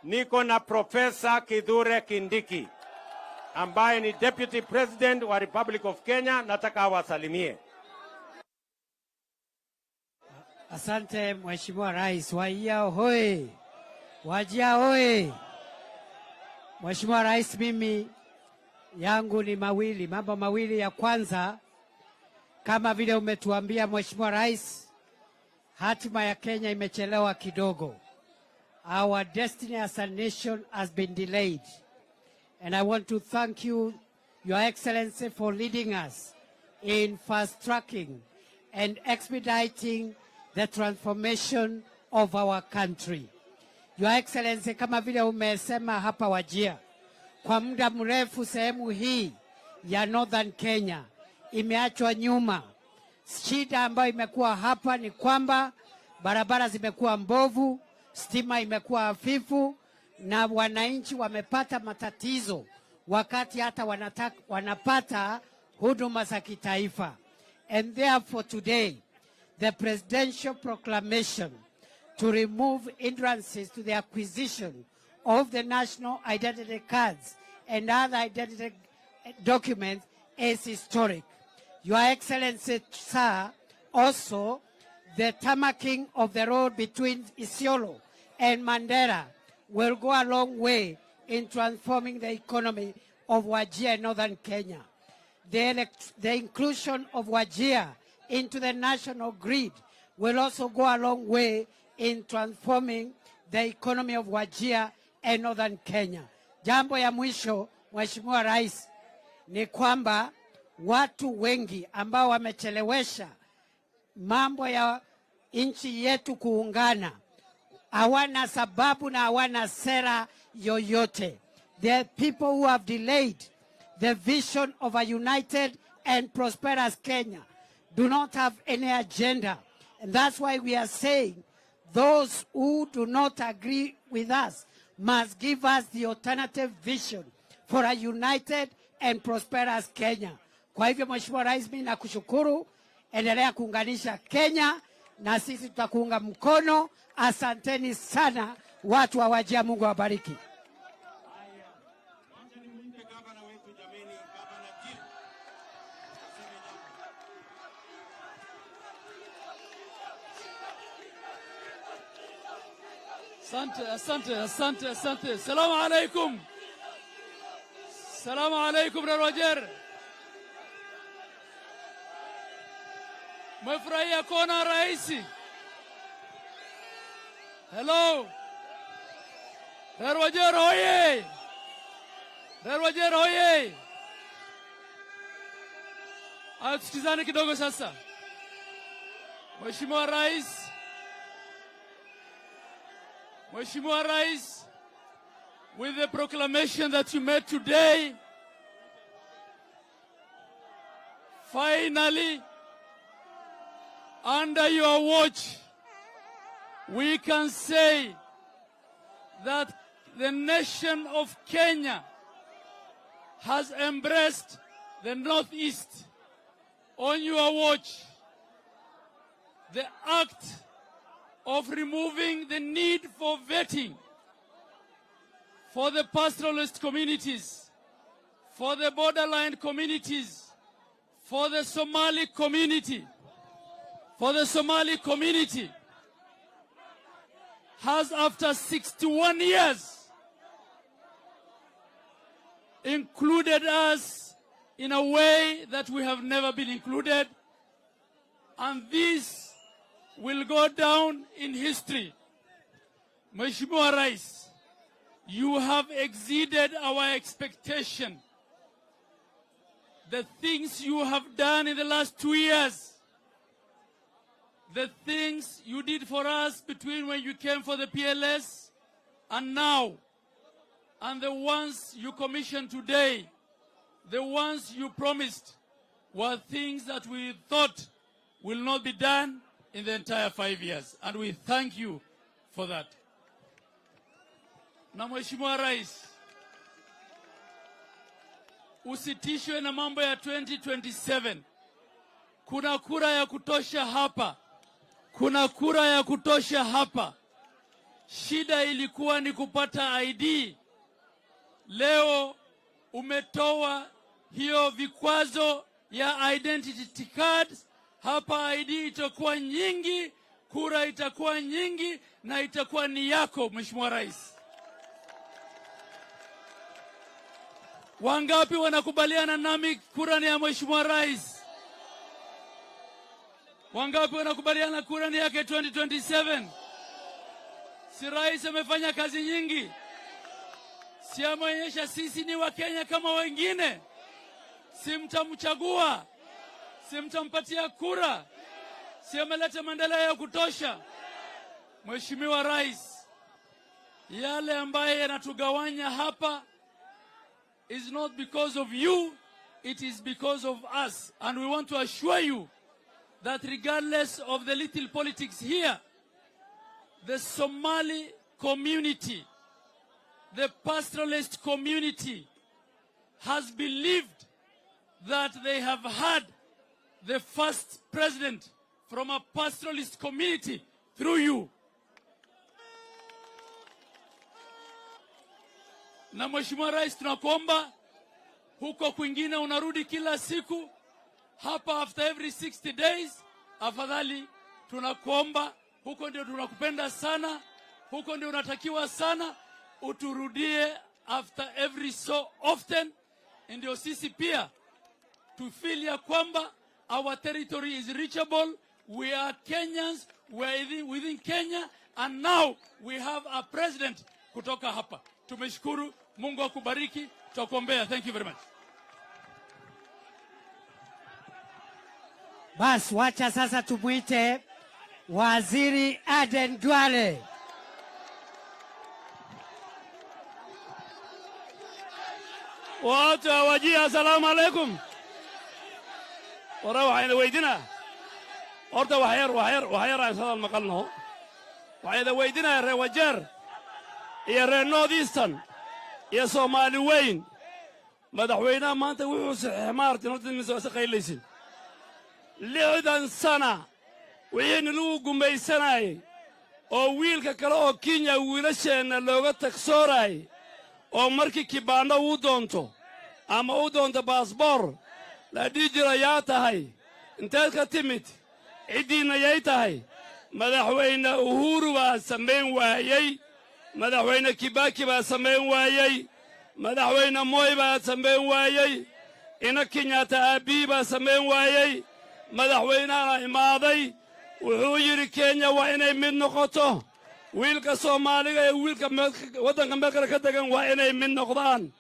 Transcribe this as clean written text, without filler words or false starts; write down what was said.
niko na Profesa Kithure Kindiki ambaye ni Deputy President wa Republic of Kenya. Nataka awasalimie. Asante Mheshimiwa Rais. Waia hoye, Wajia hoye. Mheshimiwa Rais, mimi yangu ni mambo mawili. Ya kwanza, kama vile umetuambia Mheshimiwa Rais, hatima ya Kenya imechelewa kidogo. Our destiny as a nation has been delayed. And I want to thank you, Your Excellency, for leading us in fast-tracking and expediting the transformation of our country. Your Excellency, kama vile umesema hapa Wajia, kwa muda mrefu sehemu hii ya Northern Kenya imeachwa nyuma. Shida ambayo imekuwa hapa ni kwamba barabara zimekuwa mbovu, stima imekuwa hafifu, na wananchi wamepata matatizo wakati hata wanapata huduma za kitaifa. And therefore today, the presidential proclamation to remove hindrances to the acquisition of the national identity cards and other identity documents is historic. Your Excellency, sir, also the tarmacking of the road between Isiolo and Mandera will go a long way in transforming the economy of Wajir and Northern Kenya. The inclusion of Wajir into the national grid will also go a long way in transforming the economy of Wajir and Northern Kenya. Jambo ya mwisho, Mheshimiwa Rais, ni kwamba watu wengi ambao wamechelewesha mambo ya nchi yetu kuungana hawana sababu na hawana sera yoyote. The people who have delayed the vision of a united and prosperous Kenya do not have any agenda. And that's why we are saying those who do not agree with us must give us the alternative vision for a united and prosperous Kenya. Kwa hivyo Mheshimiwa Rais, mimi nakushukuru, endelea kuunganisha Kenya na sisi tutakuunga mkono. Asanteni sana watu wa Wajir, Mungu awabariki. Asante. Salamu alaikum. Salamu alaikum na Wajir. Mmefurahia kuona rais? Hello. Wajir hoye. Wajir hoye. Tusikizane kidogo sasa. Mheshimiwa Rais, with the proclamation that you made today, finally, under your watch, we can say that the nation of Kenya has embraced the Northeast. On your watch, the act of removing the need for vetting for the pastoralist communities, for the borderline communities, for the Somali community, has, after 61 years, included us in a way that we have never been included, and this will go down in history. Mheshimiwa Rais, you have exceeded our expectation. The things you have done in the last 2 years, the things you did for us between when you came for the PLS and now, and the ones you commissioned today, the ones you promised, were things that we thought will not be done in the entire 5 years. And we thank you for that. Na Mheshimiwa Rais, usitishwe na mambo ya 2027. Kuna kura ya kutosha hapa. shida ilikuwa ni kupata ID. Leo umetoa hiyo vikwazo ya identity cards. Hapa ID itakuwa nyingi, kura itakuwa nyingi na itakuwa ni yako Mheshimiwa Rais. Wangapi wanakubaliana nami kura ni ya Mheshimiwa Rais? Wangapi wanakubaliana kura ni yake 2027? Si rais amefanya kazi nyingi? Si ameonyesha sisi ni Wakenya kama wengine? Si mtamchagua? Si mtampatia kura? Si ameleta maendeleo ya kutosha? Mheshimiwa Rais, yale ambaye yanatugawanya hapa is not because of you, it is because of us. And we want to assure you that regardless of the little politics here, the Somali community, the pastoralist community has believed that they have had the first president from a pastoralist community through you. Na Mheshimiwa Rais, tunakuomba huko kwingine unarudi kila siku, hapa after every 60 days, afadhali tunakuomba, huko ndio tunakupenda sana, huko ndio unatakiwa sana, uturudie after every so often, ndio sisi pia to feel ya kwamba our territory is reachable. We are Kenyans, we are within Kenya, and now we have a president kutoka hapa. Tumeshukuru, Mungu akubariki, tutakuombea. Thank you very much. Bas, wacha sasa tumuite Waziri Aden Duale. watu wajia, assalamu alaikum. Ora waxayna weydina horta waxyar aan soo maqalno. Waxayna weydina reer Wajeer iyo reer North Eastern iyo Soomaali weyn, madaxweynaha maanta wuxuu saxeexay maartin horta mise shaqayleysin 60 sana wixii lagu gumaysanay oo wiilka kale oo Kenya wiilasheena looga tagsooray oo markii kibaano uu doonto ama uu doonto passport la dijira yaa tahay inteed ka timid cidiina yay tahay madaxweyne Uhuru baa sameyn waayay, madaxweyne Kibaki baa sameyn waayay, madaxweyne Moi baa sameyn waayay, ina Kenyatta Abiy baa sameyn waayay, madaxweynaha imaaday wuxuu yiri Kenya waa inay mid noqoto, wiilka Soomaaliga ee wiilka wadanka meel kale ka degan waa inay mid noqdaan.